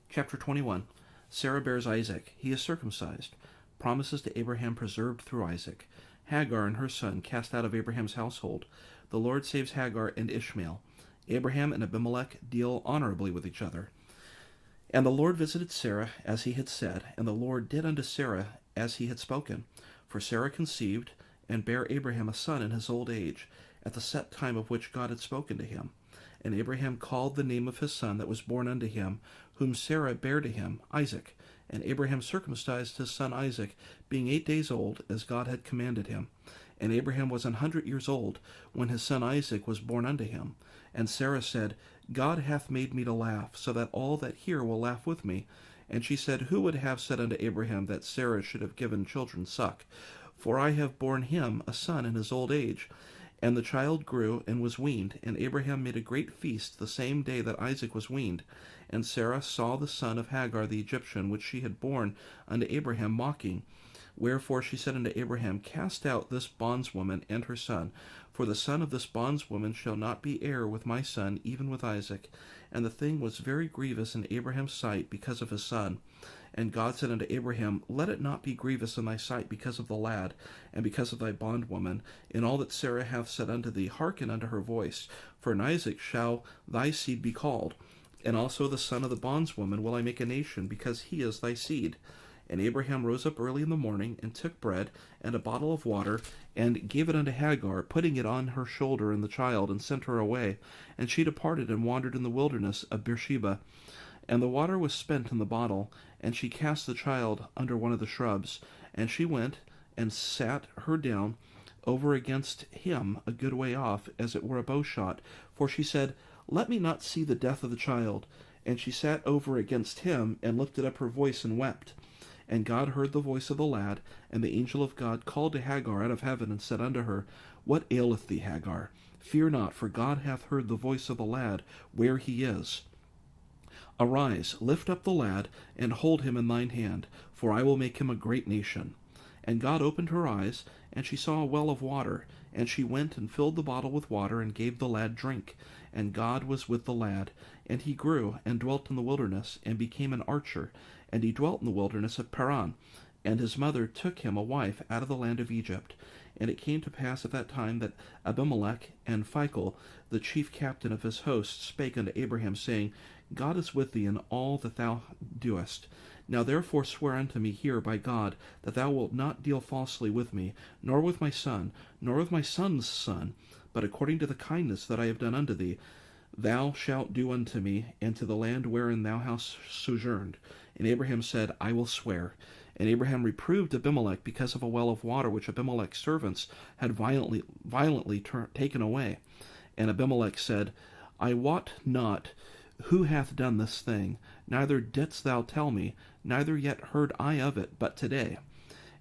Chapter 21. Sarah bears Isaac. He is circumcised. Promises to Abraham preserved through Isaac. Hagar and her son cast out of Abraham's household. The Lord saves Hagar and Ishmael. Abraham and Abimelech deal honorably with each other. And the Lord visited Sarah as he had said, and the Lord did unto Sarah as he had spoken. For Sarah conceived, and bare Abraham a son in his old age, at the set time of which God had spoken to him. And Abraham called the name of his son that was born unto him, whom Sarah bare to him, Isaac. And Abraham circumcised his son Isaac, being 8 days old, as God had commanded him. And Abraham was 100 years old, when his son Isaac was born unto him. And Sarah said, God hath made me to laugh, so that all that hear will laugh with me. And she said, Who would have said unto Abraham that Sarah should have given children suck? For I have borne him a son in his old age. And the child grew and was weaned, and Abraham made a great feast the same day that Isaac was weaned. And Sarah saw the son of Hagar the Egyptian, which she had borne unto Abraham, mocking. Wherefore she said unto Abraham, Cast out this bondswoman and her son, for the son of this bondswoman shall not be heir with my son, even with Isaac. And the thing was very grievous in Abraham's sight because of his son. And God said unto Abraham, Let it not be grievous in thy sight because of the lad, and because of thy bondwoman. In all that Sarah hath said unto thee, hearken unto her voice. For in Isaac shall thy seed be called. And also the son of the bondswoman will I make a nation, because he is thy seed. And Abraham rose up early in the morning, and took bread, and a bottle of water, and gave it unto Hagar, putting it on her shoulder and the child, and sent her away. And she departed, and wandered in the wilderness of Beersheba. And the water was spent in the bottle, and she cast the child under one of the shrubs. And she went, and sat her down over against him a good way off, as it were a bowshot. For she said, Let me not see the death of the child. And she sat over against him, and lifted up her voice, and wept. And God heard the voice of the lad, and the angel of God called to Hagar out of heaven, and said unto her, What aileth thee, Hagar? Fear not, for God hath heard the voice of the lad, where he is. Arise, lift up the lad, and hold him in thine hand, for I will make him a great nation. And God opened her eyes, and she saw a well of water. And she went and filled the bottle with water, and gave the lad drink. And God was with the lad. And he grew, and dwelt in the wilderness, and became an archer. And he dwelt in the wilderness of Paran. And his mother took him a wife out of the land of Egypt. And it came to pass at that time that Abimelech and Phicol, the chief captain of his host, spake unto Abraham, saying, God is with thee in all that thou doest. Now therefore swear unto me here by God, that thou wilt not deal falsely with me, nor with my son, nor with my son's son, but according to the kindness that I have done unto thee, thou shalt do unto me, and to the land wherein thou hast sojourned. And Abraham said, I will swear. And Abraham reproved Abimelech because of a well of water which Abimelech's servants had violently taken away. And Abimelech said, I wot not who hath done this thing, neither didst thou tell me, neither yet heard I of it, but today.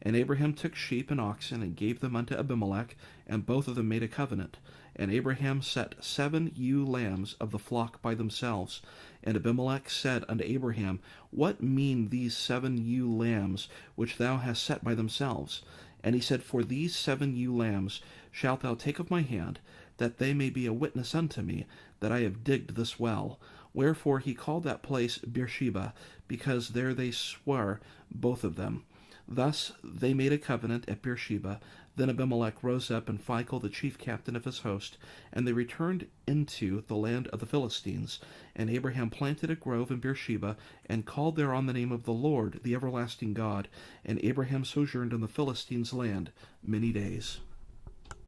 And Abraham took sheep and oxen, and gave them unto Abimelech, and both of them made a covenant. And Abraham set 7 ewe lambs of the flock by themselves. And Abimelech said unto Abraham, What mean these 7 ewe lambs which thou hast set by themselves? And he said, For these 7 ewe lambs shalt thou take of my hand, that they may be a witness unto me, that I have digged this well. Wherefore he called that place Beersheba, because there they sware both of them. Thus they made a covenant at Beersheba. Then Abimelech rose up, and Phicol the chief captain of his host, and they returned into the land of the Philistines. And Abraham planted a grove in Beersheba, and called thereon the name of the Lord, the everlasting God. And Abraham sojourned in the Philistines' land many days.